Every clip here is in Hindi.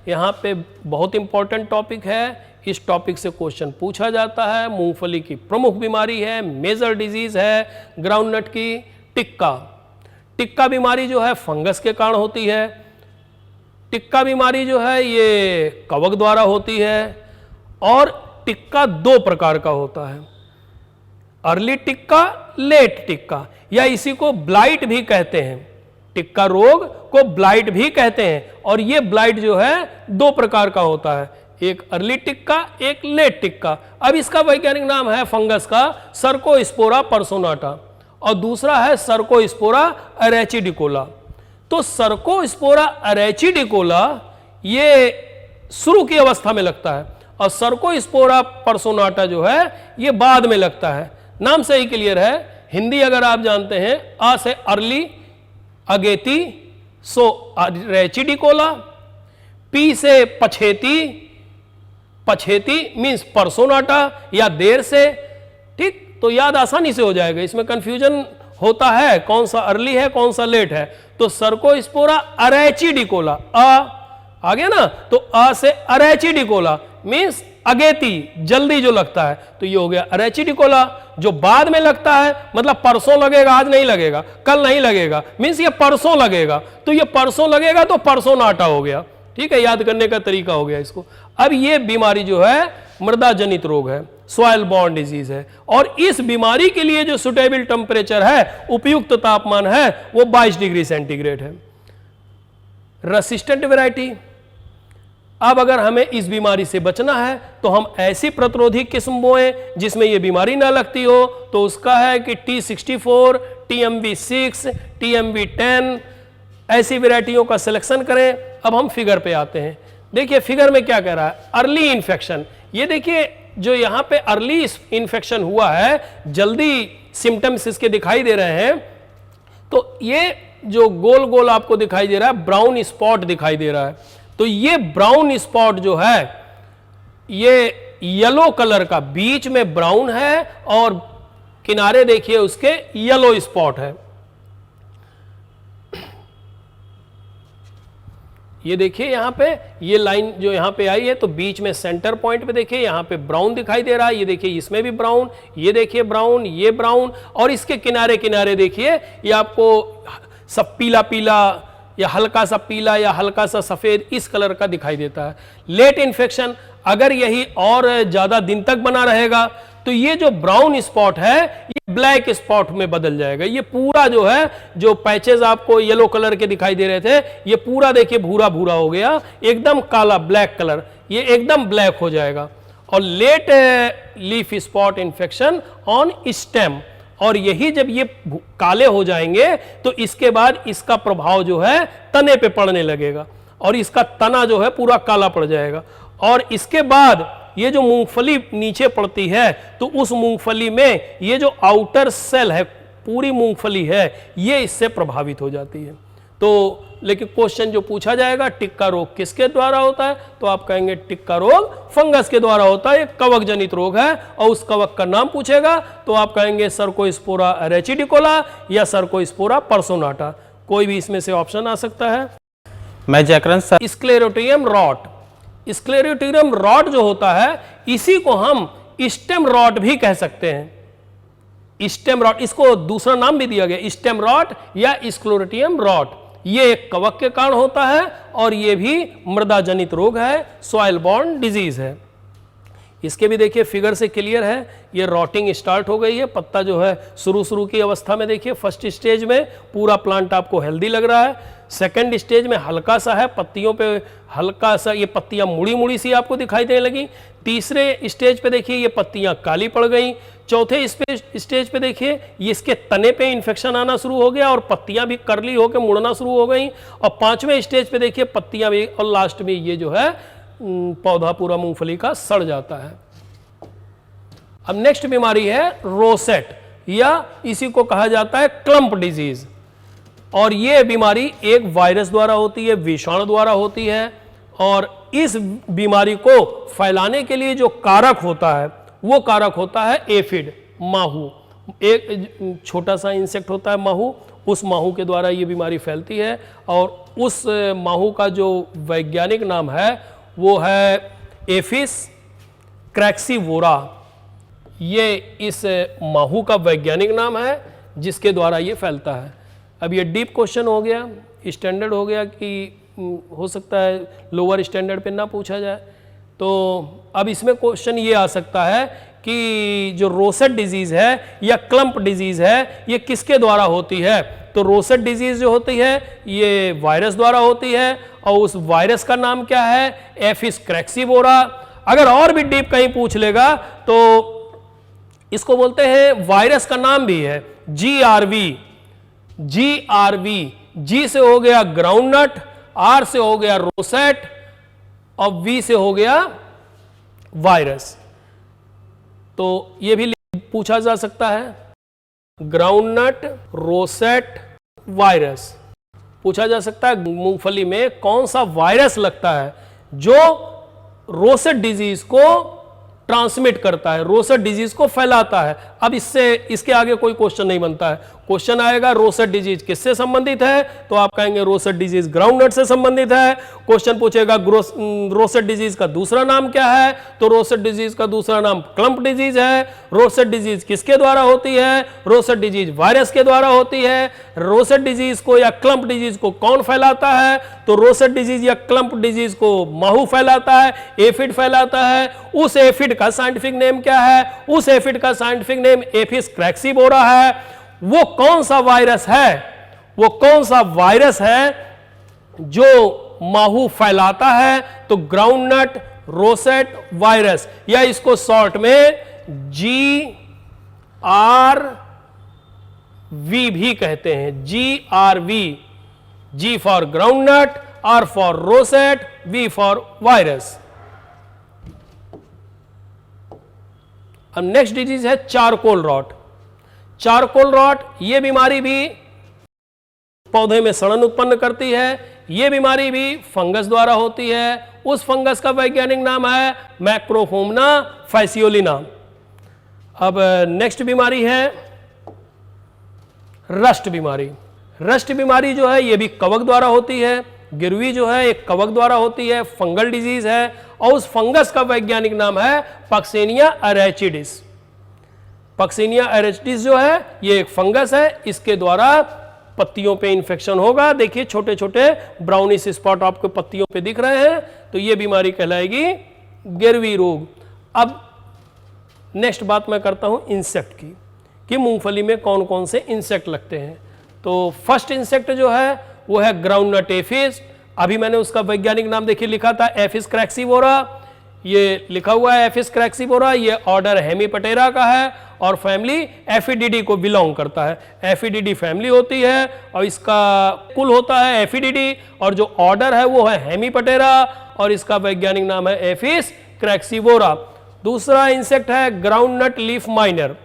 यहाँ पे बहुत इंपॉर्टेंट टॉपिक है, इस टॉपिक से क्वेश्चन पूछा जाता है। मूंगफली की प्रमुख बीमारी है, मेजर डिजीज है ग्राउंडनट की टिक्का। टिक्का बीमारी जो है फंगस के कारण होती है। टिक्का बीमारी जो है ये कवक द्वारा होती है और टिक्का दो प्रकार का होता है, अर्ली टिक्का, लेट टिक्का, या इसी को ब्लाइट भी कहते हैं। टिक्का रोग को ब्लाइट भी कहते हैं और ये ब्लाइट जो है दो प्रकार का होता है, एक अर्ली टिक्का, एक लेट टिक्का। अब इसका वैज्ञानिक नाम है फंगस का सर्कोस्पोरा पर्सोनाटा और दूसरा है सर्कोस्पोरा अरेचिडिकोला। तो सर्कोस्पोरा अरेचिडिकोला ये शुरू की अवस्था में लगता है और सर्कोस्पोरा पर्सोनाटा जो है ये बाद में लगता है। नाम से ही क्लियर है। हिंदी अगर आप जानते हैं, आ से अर्ली अगेती, सो अरेचिडिकोला, पी से पछेती, पछेती मीन्स पर्सोनाटा या देर से, ठीक। तो याद आसानी से हो जाएगा, इसमें कंफ्यूजन होता है कौन सा अर्ली है कौन सा लेट है। तो सर्कोस्पोरा अरेचिडिकोला, आ गया ना, तो आ से अरेचिडिकोला मीन्स अगेती, जल्दी जो लगता है, तो ये हो गया अरेचिडिकोला। जो बाद में लगता है मतलब परसों लगेगा, आज नहीं लगेगा, कल नहीं लगेगा, मीन्स ये परसों लगेगा, तो ये परसों लगेगा तो परसों नाटा हो गया, ठीक है। याद करने का तरीका हो गया इसको। अब ये बीमारी जो है मृदा जनित रोग है, सॉइल बॉर्न डिजीज है और इस बीमारी के लिए जो सुटेबल टेम्परेचर है, उपयुक्त तापमान है, वो 22 डिग्री सेंटीग्रेड है। रेसिस्टेंट वैरायटी, अब अगर हमें इस बीमारी से बचना है तो हम ऐसी प्रतिरोधी किस्म बोएं जिसमें यह बीमारी ना लगती हो, तो उसका है कि T64, TMV6, TMV10 ऐसी वैरायटियों का सिलेक्शन करें। अब हम फिगर पे आते हैं। देखिए फिगर में क्या कह रहा है, अर्ली इन्फेक्शन। ये देखिए जो यहाँ पे अर्ली इन्फेक्शन हुआ है, जल्दी सिम्टम्स इसके दिखाई दे रहे हैं, तो ये जो गोल गोल आपको दिखाई दे रहा है, ब्राउन स्पॉट दिखाई दे रहा है, तो ये ब्राउन स्पॉट जो है ये येलो कलर का, बीच में ब्राउन है और किनारे देखिए उसके येलो स्पॉट है। ये देखिए यहां पे ये लाइन जो यहां पे आई है, तो बीच में सेंटर पॉइंट पे देखिए यहां पे ब्राउन दिखाई दे रहा है। ये देखिए इसमें भी ब्राउन, ये देखिए ब्राउन, ये ब्राउन, और इसके किनारे किनारे देखिए ये आपको सब पीला पीला या हल्का सा पीला या हल्का सा सफेद इस कलर का दिखाई देता है। लेट इन्फेक्शन, अगर यही और ज्यादा दिन तक बना रहेगा तो ये जो ब्राउन स्पॉट है ये ब्लैक स्पॉट में बदल जाएगा। ये पूरा जो है, जो पैचेस आपको येलो कलर के दिखाई दे रहे थे, ये पूरा देखिए भूरा भूरा हो गया, एकदम काला ब्लैक कलर, ये एकदम ब्लैक हो जाएगा। और late leaf spot infection on stem, और यही जब ये काले हो जाएंगे तो इसके बाद इसका प्रभाव जो है तने पे पड़ने लगेगा और इसका तना जो है पूरा काला पड़ जाएगा। और इसके बाद ये जो मूंगफली नीचे पड़ती है तो उस मूंगफली में ये जो आउटर सेल है, पूरी मूंगफली है, ये इससे प्रभावित हो जाती है। तो लेकिन क्वेश्चन जो पूछा जाएगा, टिक्का रोग किसके द्वारा होता है, तो आप कहेंगे टिक्का रोग फंगस के द्वारा होता है, एक कवक जनित रोग है और उस कवक का नाम पूछेगा तो आप कहेंगे सर्कोस्पोरा अरेचिडिकोला या सर्कोस्पोरा पर्सोनाटा, कोई भी इसमें से ऑप्शन आ सकता है। मैं Jaikaran sir. Sclerotium rot, sclerotium rot जो होता है इसी को हम स्टेम रॉट भी कह सकते हैं। स्टेम रॉट, इसको दूसरा नाम भी दिया गया स्टेम रॉट या स्क्लेरोटियम रॉट। ये एक कवक के कारण होता है और ये भी मृदा जनित रोग है, सॉइल बॉर्न डिजीज है। इसके भी देखिए फिगर से क्लियर है, ये रॉटिंग स्टार्ट हो गई है, पत्ता जो है शुरू की अवस्था में देखिए फर्स्ट स्टेज में पूरा प्लांट आपको हेल्दी लग रहा है, सेकंड स्टेज में हल्का सा है, पत्तियों पे हल्का सा ये पत्तियां मुड़ी मुड़ी सी आपको दिखाई देने लगी, तीसरे स्टेज पे देखिए ये पत्तियां काली पड़ गई, चौथे स्टेज पे देखिए ये इसके तने पे इन्फेक्शन आना शुरू हो गया और पत्तियां भी करली होकर मुड़ना शुरू हो गई, और पांचवें स्टेज पे देखिए पत्तियां भी, और लास्ट में ये जो है पौधा पूरा मूंगफली का सड़ जाता है। अब नेक्स्ट बीमारी है रोसेट, या इसी को कहा जाता है क्लम्प डिजीज, और ये बीमारी एक वायरस द्वारा होती है, विषाणु द्वारा होती है, और इस बीमारी को फैलाने के लिए जो कारक होता है वो कारक होता है एफिड, माहू। एक छोटा सा इंसेक्ट होता है माहू, उस माहू के द्वारा ये बीमारी फैलती है। और उस माहू का जो वैज्ञानिक नाम है वो है एफिस क्रैक्सीवोरा। ये इस माहू का वैज्ञानिक नाम है जिसके द्वारा ये फैलता है। अब ये डीप क्वेश्चन हो गया, स्टैंडर्ड हो गया कि हो सकता है लोअर स्टैंडर्ड पे ना पूछा जाए। तो अब इसमें क्वेश्चन ये आ सकता है कि जो रोसेट डिजीज है या क्लम्प डिजीज है ये किसके द्वारा होती है। तो रोसेट डिजीज जो होती है ये वायरस द्वारा होती है और उस वायरस का नाम क्या है, एफिस क्रैक्सीवोरा। अगर और भी डीप कहीं पूछ लेगा तो इसको बोलते हैं, वायरस का नाम भी है जीआरवी। जी से हो गया ग्राउंडनट, आर से हो गया रोसेट और वी से हो गया वायरस। तो ये भी पूछा जा सकता है, ग्राउंडनट, रोसेट, वायरस पूछा जा सकता है। मूंगफली में कौन सा वायरस लगता है जो रोसेट डिजीज को ट्रांसमिट करता है, रोसेट डिजीज को फैलाता है। अब इसके आगे कोई क्वेश्चन नहीं बनता है। क्वेश्चन आएगा रोसेट डिजीज किससे संबंधित है, तो आप कहेंगे रोसेट डिजीज ग्राउंडनट से संबंधित है। क्वेश्चन पूछेगा रोसेट डिजीज का दूसरा नाम क्या है, तो रोसेट डिजीज का दूसरा नाम क्लम्प डिजीज है। रोसेट डिजीज किसके द्वारा होती है, रोसेट डिजीज वायरस के द्वारा होती है। रोसेट डिजीज को या क्लम्प डिजीज को कौन फैलाता है, तो रोसेट डिजीज या क्लम्प डिजीज को माहू फैलाता है, एफिड फैलाता है। उस एफिड का साइंटिफिक नेम क्या है, उस एफिड का साइंटिफिक नेम एफिस क्रैक्सीवोरा है। वो कौन सा वायरस है, वो कौन सा वायरस है जो माहू फैलाता है, तो ग्राउंडनट रोसेट वायरस, या इसको शॉर्ट में GRV भी कहते हैं। GRV, G for groundnut, R for rosette, V for virus. अब नेक्स्ट डिजीज है चारकोल रॉट। चारकोल रॉट ये बीमारी भी पौधे में सड़न उत्पन्न करती है। ये बीमारी भी फंगस द्वारा होती है। उस फंगस का वैज्ञानिक नाम है मैक्रोफोमना फैसियोलिना। अब नेक्स्ट बीमारी है रस्ट बीमारी। रस्ट बीमारी जो है ये भी कवक द्वारा होती है। गिरवी जो है एक कवक द्वारा होती है, फंगल डिजीज है। और उस फंगस का वैज्ञानिक नाम है पक्सेनिया एरेचिडिस। पक्सेनिया एरेचिडिस जो है ये एक फंगस है, इसके द्वारा पत्तियों पे इन्फेक्शन होगा। देखिए छोटे छोटे ब्राउनिश स्पॉट आपको पत्तियों पे दिख रहे हैं, तो ये बीमारी कहलाएगी गिरवी रोग। अब नेक्स्ट बात मैं करता हूं इंसेक्ट की, कि मूंगफली में कौन कौन से इंसेक्ट लगते हैं। तो फर्स्ट इंसेक्ट जो है वो है ग्राउंडनट एफिस। अभी मैंने उसका वैज्ञानिक नाम देखिए लिखा था एफिस क्रैक्सीवोरा, ये लिखा हुआ है एफिस क्रैक्सीवोरा। ये ऑर्डर हेमीपटेरा का है और फैमिली एफिडिडी को बिलोंग करता है। एफिडिडी फैमिली होती है और इसका कुल होता है एफिडिडी, और जो ऑर्डर है वो है हेमीपटेरा और इसका वैज्ञानिक नाम है एफिस क्रैक्सीवोरा। दूसरा इंसेक्ट है groundnut leaf miner.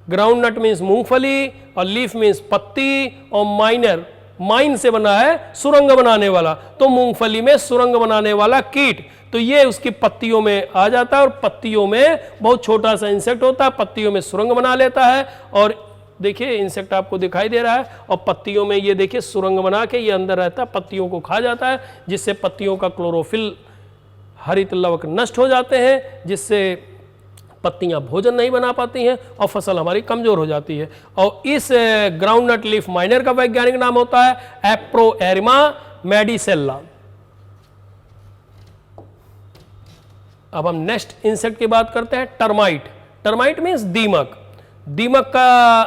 Groundnut means मूंगफली और लीफ मीन्स पत्ती, और माइनर माइन से बना है सुरंग बनाने वाला, तो मूंगफली में सुरंग बनाने वाला कीट। तो ये उसकी पत्तियों में आ जाता है और पत्तियों में बहुत छोटा सा इंसेक्ट होता है, पत्तियों में सुरंग बना लेता है। और देखिए इंसेक्ट आपको दिखाई दे रहा है और पत्तियों में ये देखिए सुरंग बना के ये अंदर रहता है, पत्तियों को खा जाता है, जिससे पत्तियों का क्लोरोफिल हरित लवक नष्ट हो जाते हैं, जिससे पत्तियां भोजन नहीं बना पाती हैं और फसल हमारी कमजोर हो जाती है। और इस ग्राउंडनट लीफ माइनर का वैज्ञानिक नाम होता है एप्रोएरिमा मेडिसेल्ला। अब हम नेक्स्ट इंसेक्ट की बात करते हैं टर्माइट। टर्माइट मीन्स दीमक। दीमक का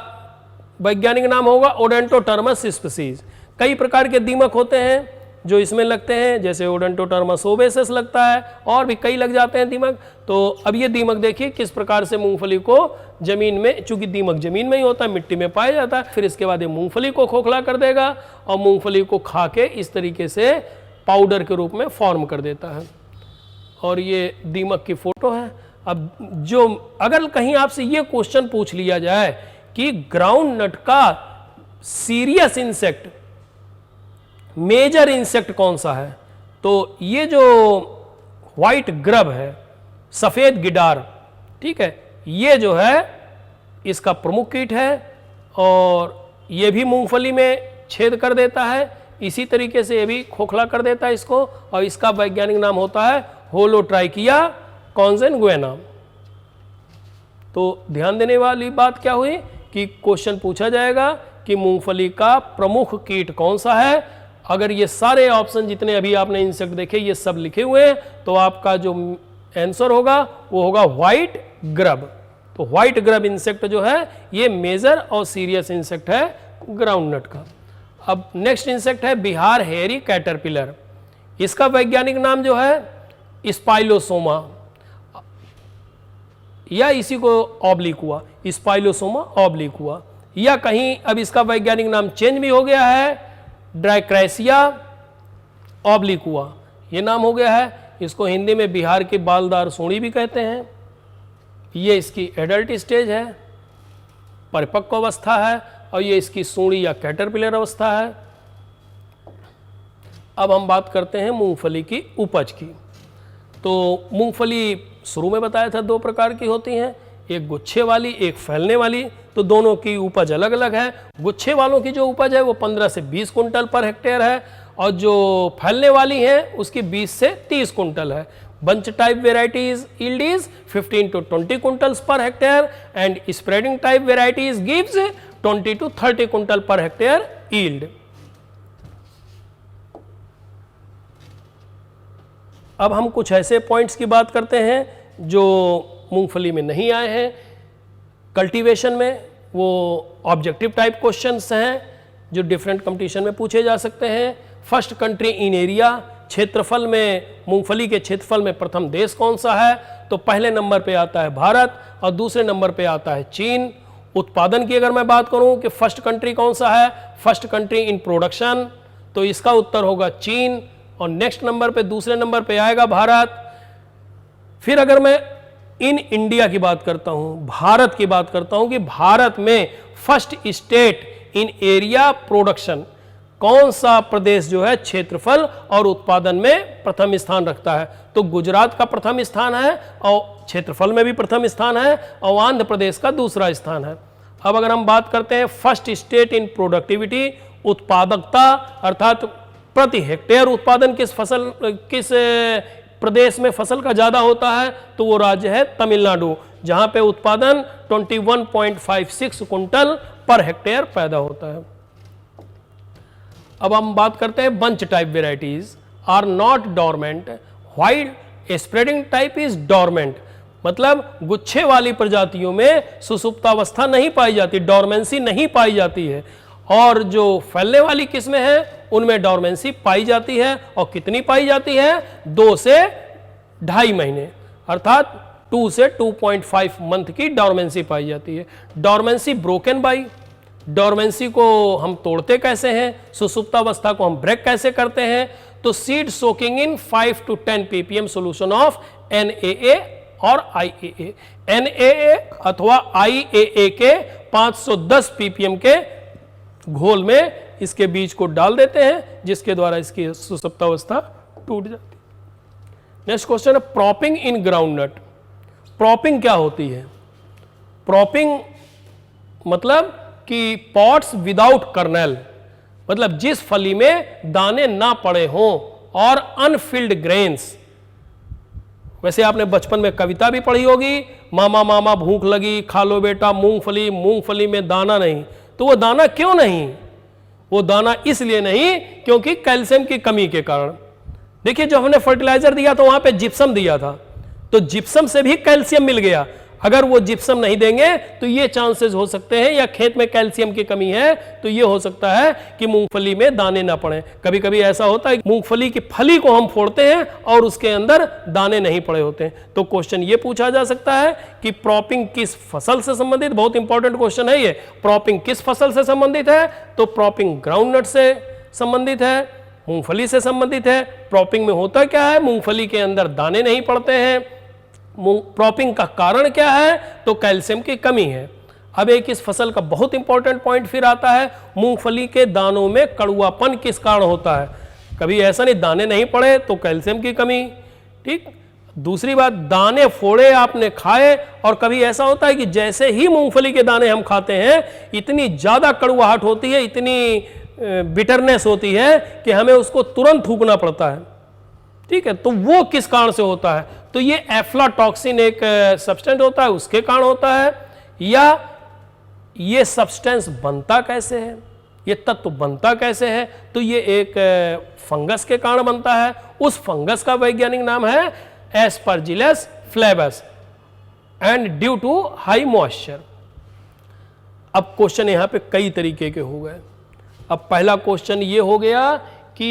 वैज्ञानिक नाम होगा ओडेंटोटर्मस स्पीसीज। कई प्रकार के दीमक होते हैं जो इसमें लगते हैं, जैसे ओडेंटोटर्मस ओबेसिस लगता है, और भी कई लग जाते हैं दीमक। तो अब ये दीमक देखिए किस प्रकार से मूंगफली को जमीन में, चूंकि दीमक जमीन में ही होता है, मिट्टी में पाया जाता है, फिर इसके बाद ये मूंगफली को खोखला कर देगा और मूंगफली को खा के इस तरीके से पाउडर के रूप में फॉर्म कर देता है। और ये दीमक की फोटो है। अब जो अगर कहीं आपसे ये क्वेश्चन पूछ लिया जाए कि ग्राउंड नट का सीरियस इंसेक्ट, मेजर इंसेक्ट कौन सा है, तो ये जो व्हाइट ग्रब है, सफेद गिडार, ठीक है, ये जो है इसका प्रमुख कीट है। और ये भी मूंगफली में छेद कर देता है, इसी तरीके से ये भी खोखला कर देता है इसको, और इसका वैज्ञानिक नाम होता है होलोट्राइकिया कॉन्जेन्गुएना। तो ध्यान देने वाली बात क्या हुई कि क्वेश्चन पूछा जाएगा कि मूंगफली का प्रमुख कीट कौन सा है। अगर ये सारे ऑप्शन जितने अभी आपने इंसेक्ट देखे ये सब लिखे हुए हैं, तो आपका जो आंसर होगा वो होगा व्हाइट ग्रब। तो व्हाइट ग्रब इंसेक्ट जो है ये मेजर और सीरियस इंसेक्ट है ग्राउंडनट का। अब नेक्स्ट इंसेक्ट है बिहार हेयरी कैटरपिलर। इसका वैज्ञानिक नाम जो है स्पाइलोसोमा, या इसी को ऑब्लिकुआ, स्पाइलोसोमा ऑब्लिकुआ, या कहीं अब इसका वैज्ञानिक नाम चेंज भी हो गया है, ड्राइक्रेसिया ऑब्लिकुआ ये नाम हो गया है। इसको हिंदी में बिहार की बालदार सूंडी भी कहते हैं। ये इसकी एडल्ट स्टेज है, परिपक्व अवस्था है, और ये इसकी सूंडी या कैटरपिलर अवस्था है। अब हम बात करते हैं मूंगफली की उपज की। तो मूंगफली शुरू में बताया था दो प्रकार की होती हैं, एक गुच्छे वाली, एक फैलने वाली। तो दोनों की उपज अलग अलग है। गुच्छे वालों की जो उपज है वो 15 से 20 कुंटल पर हेक्टेयर है, और जो फैलने वाली है उसकी 20 से 30 कुंटल है। Bunch type varieties yield is 15 to 20 quintals per hectare, and spreading type varieties gives 20 to 30 कुंटल पर हेक्टेयर yield। अब हम कुछ ऐसे पॉइंट्स की बात करते हैं जो मूंगफली में नहीं आए हैं। कल्टीवेशन में वो ऑब्जेक्टिव टाइप क्वेश्चंस हैं जो डिफरेंट कंपटीशन में पूछे जा सकते हैं। फर्स्ट कंट्री इन एरिया, क्षेत्रफल में मूंगफली के क्षेत्रफल में प्रथम देश कौन सा है? तो पहले नंबर पे आता है भारत और दूसरे नंबर पे आता है चीन। उत्पादन की अगर मैं बात करूं कि फर्स्ट कंट्री कौन सा है, फर्स्ट कंट्री इन प्रोडक्शन, तो इसका उत्तर होगा चीन, और नेक्स्ट नंबर पे दूसरे नंबर पे आएगा भारत। फिर अगर मैं इन इंडिया की बात करता हूं, भारत की बात करता हूं कि भारत में first state in area production, कौन सा प्रदेश जो है क्षेत्रफल और उत्पादन में प्रथम स्थान रखता है? तो गुजरात का प्रथम स्थान है और क्षेत्रफल में भी प्रथम स्थान है, और आंध्र प्रदेश का दूसरा स्थान है। अब अगर हम बात करते हैं फर्स्ट स्टेट इन प्रोडक्टिविटी, उत्पादकता अर्थात प्रति हेक्टेयर उत्पादन किस प्रदेश में फसल का ज्यादा होता है, तो वो राज्य है तमिलनाडु, जहां पे उत्पादन 21.56 कुंटल पर हेक्टेयर पैदा होता है। अब हम बात करते हैं bunch type varieties are not dormant while spreading type is dormant, मतलब गुच्छे वाली प्रजातियों में सुसुप्तावस्था नहीं पाई जाती, डोरमेंसी नहीं पाई जाती है, और जो फैलने वाली किस्में हैं उनमें डोरमेंसी पाई जाती है। और कितनी पाई जाती है? 2 से 2.5 महीने, अर्थात 2 से 2.5 मंथ की डोरमेंसी पाई जाती है। डोरमेंसी ब्रोकन बाई, डोरमेंसी को हम तोड़ते कैसे हैं, सुसुप्तावस्था को हम ब्रेक कैसे करते हैं? तो seed soaking in 5 to 10 ppm solution of NaA और IaA। NaA अथवा IaA के 510 ppm के घोल में इसके बीज को डाल देते हैं, जिसके द्वारा इसकी सुसुप्तावस्था टूट जाती है। नेक्स्ट क्वेश्चन है प्रॉपिंग इन ग्राउंडनट। प्रॉपिंग क्या होती है? प्रॉपिंग मतलब कि पॉट्स विदाउट कर्नेल, मतलब जिस फली में दाने ना पड़े हों, और अनफिल्ड ग्रेन्स। वैसे आपने बचपन में कविता भी पढ़ी होगी, मामा मामा भूख लगी खा लो बेटा मूंगफली, मूंगफली में दाना नहीं। तो वो दाना क्यों नहीं? वो दाना इसलिए नहीं क्योंकि कैल्शियम की कमी के कारण। देखिए जो हमने फर्टिलाइजर दिया तो वहां पे जिप्सम दिया था, तो जिप्सम से भी कैल्शियम मिल गया। अगर वो जिप्सम नहीं देंगे तो ये चांसेस हो सकते हैं, या खेत में कैल्शियम की कमी है तो ये हो सकता है कि मूंगफली में दाने ना पड़े। कभी कभी ऐसा होता है मूंगफली की फली को हम फोड़ते हैं और उसके अंदर दाने नहीं पड़े होते हैं। तो क्वेश्चन ये पूछा जा सकता है कि प्रॉपिंग किस फसल से संबंधित, बहुत इंपॉर्टेंट क्वेश्चन है ये, प्रॉपिंग किस फसल से संबंधित है? तो प्रॉपिंग ग्राउंडनट से संबंधित है, मूंगफली से संबंधित है। प्रॉपिंग में होता क्या है? मूंगफली के अंदर दाने नहीं पड़ते हैं। प्रॉपिंग का कारण क्या है? तो कैल्शियम की कमी है। अब एक इस फसल का बहुत इंपॉर्टेंट पॉइंट फिर आता है, मूंगफली के दानों में कड़ुआपन किस कारण होता है? कभी ऐसा नहीं दाने नहीं पड़े तो कैल्शियम की कमी, ठीक। दूसरी बात, दाने फोड़े आपने खाए, और कभी ऐसा होता है कि जैसे ही मूंगफली के दाने हम खाते हैं इतनी ज़्यादा कड़वाहट होती है, इतनी बिटरनेस होती है कि हमें उसको तुरंत थूकना पड़ता है। ठीक है, तो वो किस कारण से होता है? तो ये एफ्लाटॉक्सिन एक सब्सटेंस होता है, उसके कारण होता है। या ये सब्सटेंस बनता कैसे है, ये तत्व बनता कैसे है? तो ये एक फंगस के कारण बनता है। उस फंगस का वैज्ञानिक नाम है aspergillus flavus, and due to high moisture. अब क्वेश्चन यहां पे कई तरीके के हो गए। अब पहला क्वेश्चन ये हो गया कि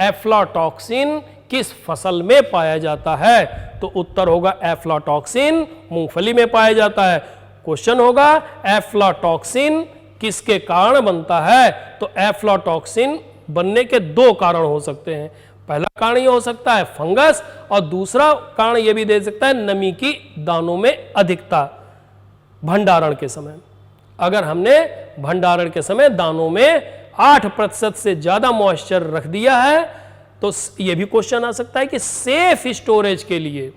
एफ्लाटॉक्सिन किस फसल में पाया जाता है? तो उत्तर होगा एफ्लाटॉक्सिन मूंगफली में पाया जाता है। क्वेश्चन होगा एफ्लाटॉक्सिन किसके कारण बनता है? तो एफ्लाटॉक्सिन बनने के दो कारण हो सकते हैं। पहला कारण ये हो सकता है फंगस, और दूसरा कारण ये भी दे सकता है नमी की दानों में अधिकता भंडारण के समय। अगर हमने भंडारण के समय दानों में 8% से ज्यादा मॉइस्चर रख दिया है, तो यह भी क्वेश्चन आ सकता है कि सेफ स्टोरेज के लिए,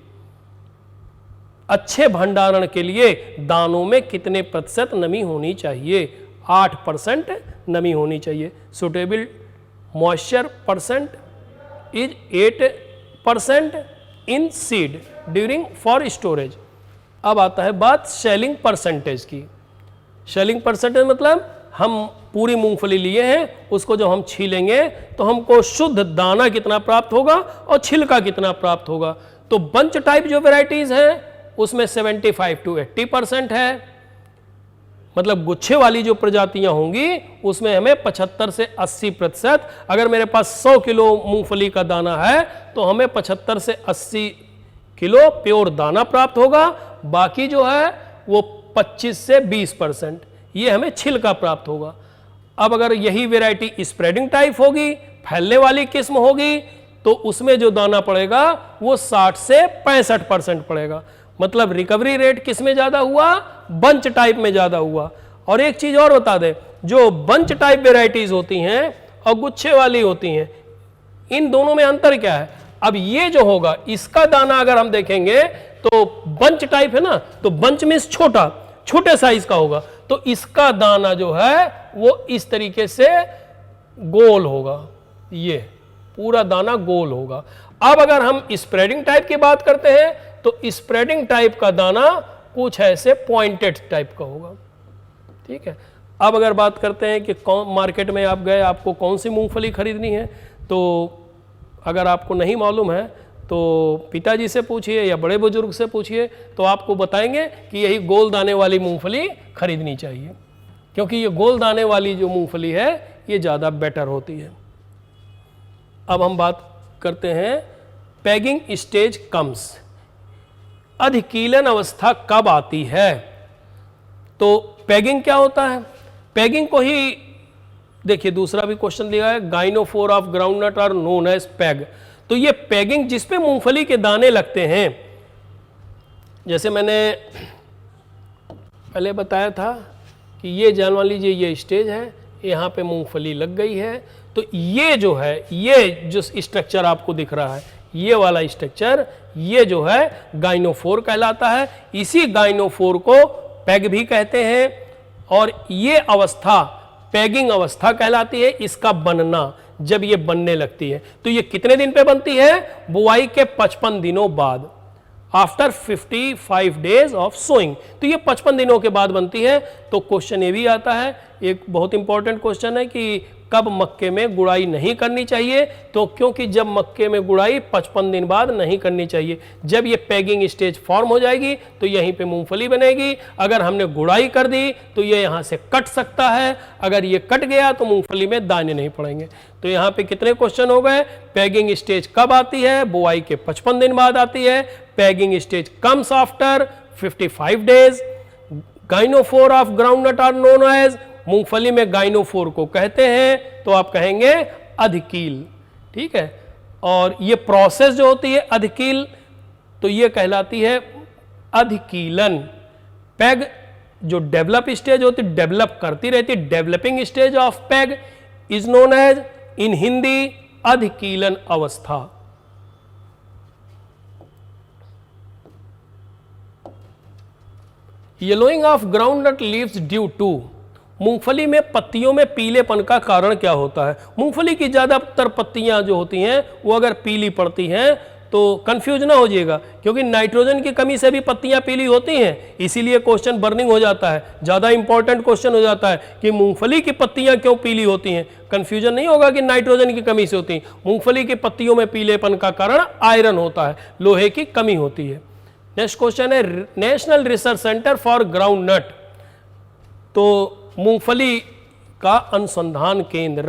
अच्छे भंडारण के लिए दानों में कितने प्रतिशत नमी होनी चाहिए? 8% नमी होनी चाहिए। Suitable moisture percent is 8% in seed during for storage. अब आता है बात शेलिंग परसेंटेज की। शेलिंग परसेंटेज मतलब हम पूरी मूंगफली लिए हैं, उसको जब हम छीलेंगे तो हमको शुद्ध दाना कितना प्राप्त होगा और छिलका कितना प्राप्त होगा। तो बंच टाइप जो वेराइटीज हैं उसमें 75 to 80% है, मतलब गुच्छे वाली जो प्रजातियां होंगी उसमें हमें 75 से 80%। अगर मेरे पास 100 किलो मूंगफली का दाना है तो हमें 75 से 80 किलो प्योर दाना प्राप्त होगा। बाकी जो है वो 25 से 20% ये हमें छिलका प्राप्त होगा। अब अगर यही वैरायटी स्प्रेडिंग टाइप होगी, फैलने वाली किस्म होगी, तो उसमें जो दाना पड़ेगा वो 60 से 65% पड़ेगा। मतलब रिकवरी रेट किस में ज्यादा हुआ? बंच टाइप में ज्यादा हुआ। और एक चीज और बता दें, जो बंच टाइप वेराइटीज होती हैं और गुच्छे वाली होती हैं, इन दोनों में अंतर क्या है? अब ये जो होगा इसका दाना अगर हम देखेंगे तो बंच टाइप है ना, तो बंच मींस छोटा, छोटे साइज का होगा, तो इसका दाना जो है वो इस तरीके से गोल होगा, ये पूरा दाना गोल होगा। अब अगर हम स्प्रेडिंग टाइप की बात करते हैं तो स्प्रेडिंग टाइप का दाना कुछ ऐसे पॉइंटेड टाइप का होगा। ठीक है, अब अगर बात करते हैं कि कौन मार्केट में आप गए, आपको कौन सी मूंगफली खरीदनी है, तो अगर आपको नहीं मालूम है तो पिताजी से पूछिए या बड़े बुजुर्ग से पूछिए, तो आपको बताएंगे कि यही गोल दाने वाली मूंगफली खरीदनी चाहिए, क्योंकि ये गोल दाने वाली जो मूंगफली है ये ज़्यादा बेटर होती है। अब हम बात करते हैं पैगिंग स्टेज कम्स, अधिकीलन अवस्था कब आती है? तो पैगिंग क्या होता है? पैगिंग को ही देखिए, दूसरा भी क्वेश्चन दिया है, gynophore of groundnut are known as peg. तो ये पैगिंग जिसपे मूंगफली के दाने लगते हैं, जैसे मैंने पहले बताया था कि ये जान मान लीजिए ये स्टेज है, यहाँ पे मूंगफली लग गई है, तो ये जो है, ये जो स्ट्रक्चर आपको दिख रहा है, ये वाला स्ट्रक्चर, ये जो है गाइनोफोर कहलाता है। इसी गाइनोफोर को पैग भी कहते हैं, और ये अवस्था पैगिंग अवस्था कहलाती है। इसका बनना, जब ये बनने लगती है, तो ये कितने दिन पे बनती है? बुआई के 55 दिनों बाद, आफ्टर 55 डेज ऑफ सोइंग। तो ये 55 दिनों के बाद बनती है। तो क्वेश्चन ये भी आता है, एक बहुत इंपॉर्टेंट क्वेश्चन है कि कब मक्के में गुड़ाई नहीं करनी चाहिए? तो क्योंकि जब मक्के में गुड़ाई 55 दिन बाद नहीं करनी चाहिए, जब ये पैगिंग स्टेज फॉर्म हो जाएगी तो यहीं पे मूंगफली बनेगी। अगर हमने गुड़ाई कर दी तो ये यहाँ से कट सकता है, अगर ये कट गया तो मूंगफली में दाने नहीं पड़ेंगे। तो यहाँ पे कितने क्वेश्चन हो गए? पैगिंग स्टेज कब आती है? बुआई के 55 दिन बाद आती है। Pegging stage comes after 55 days. Gynophore of groundnut are known as, मूंगफली में गाइनोफोर को कहते हैं, तो आप कहेंगे अधिकील। ठीक है, और ये प्रोसेस जो होती है अधिकील, तो ये कहलाती है अधिकीलन। पैग जो डेवलप स्टेज होती है, डेवलप करती रहती, developing stage of peg is known as in Hindi अधिकीलन अवस्था। Yellowing of groundnut leaves due to, मूंगफली में पत्तियों में पीलेपन का कारण क्या होता है? मूंगफली की ज़्यादातर पत्तियां जो होती हैं वो अगर पीली पड़ती हैं तो कंफ्यूज ना हो जाइएगा, क्योंकि नाइट्रोजन की कमी से भी पत्तियां पीली होती हैं, इसीलिए क्वेश्चन बर्निंग हो जाता है, ज़्यादा इंपॉर्टेंट क्वेश्चन हो जाता है कि मूंगफली की पत्तियां क्यों पीली होती हैं। कंफ्यूजन नहीं होगा कि नाइट्रोजन की कमी से होती है। मूंगफली की पत्तियों में पीलेपन का कारण आयरन होता है, लोहे की कमी होती है। नेक्स्ट क्वेश्चन है national research centre for groundnut, तो मूंगफली का अनुसंधान केंद्र,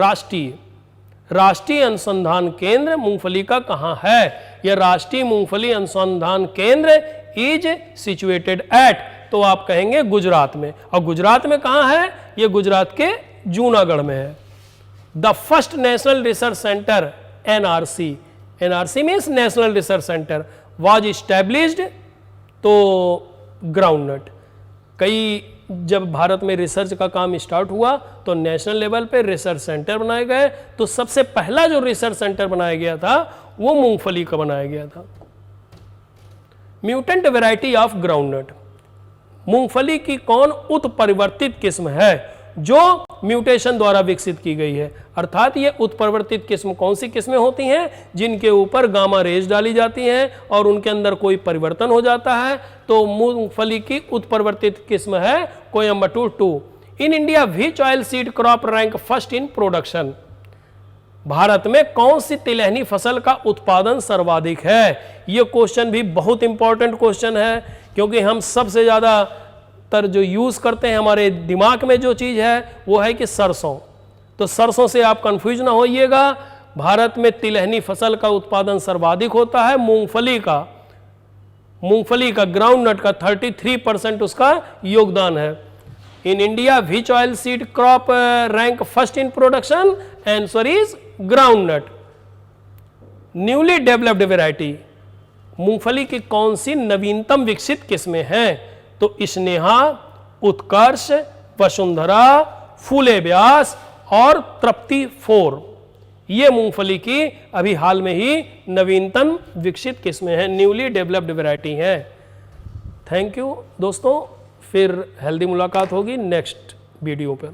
राष्ट्रीय अनुसंधान केंद्र मूंगफली का कहाँ है? यह राष्ट्रीय मूंगफली अनुसंधान केंद्र इज सिचुएटेड एट, तो आप कहेंगे गुजरात में। और गुजरात में कहाँ है? यह गुजरात के जूनागढ़ में है। The first national research centre NRC means national research centre was established, तो ग्राउंडनट। कई जब भारत में रिसर्च का काम स्टार्ट हुआ तो नेशनल लेवल पे रिसर्च सेंटर बनाए गए, तो सबसे पहला जो रिसर्च सेंटर बनाया गया था वो मूंगफली का बनाया गया था। म्यूटेंट वैरायटी ऑफ ग्राउंडनट, मूंगफली की कौन उत्परिवर्तित किस्म है जो म्यूटेशन द्वारा विकसित की गई है? अर्थात ये उत्परिवर्तित किस्म कौन सी किस्में होती हैं जिनके ऊपर गामा रेज डाली जाती हैं और उनके अंदर कोई परिवर्तन हो जाता है, तो मूंगफली की उत्परिवर्तित किस्म है Coimbatore 2। In India which oil seed crop rank first in production, Bharat में कौन सी तिलहनी फसल का उत्पादन सर्वाधिक है? यह क्वेश्चन भी बहुत इंपॉर्टेंट क्वेश्चन है, क्योंकि हम सबसे ज्यादा तर जो यूज करते हैं, हमारे दिमाग में जो चीज है वो है कि सरसों, तो सरसों से आप कंफ्यूज ना होइएगा। भारत में तिलहनी फसल का उत्पादन सर्वाधिक होता है मूंगफली का ग्राउंडनट का 33% उसका योगदान है। In India which oil seed crop rank first in production, answer is groundnut. Newly developed variety, मूंगफली की कौन सी नवीनतम विकसित किस्में हैं? तो स्नेहा, उत्कर्ष, वसुंधरा, फूले व्यास और तृप्ति 4, ये मूंगफली की अभी हाल में ही नवीनतम विकसित किस्में हैं, न्यूली डेवलप्ड वैरायटी हैं। थैंक यू दोस्तों, फिर हेल्दी मुलाकात होगी नेक्स्ट वीडियो पर।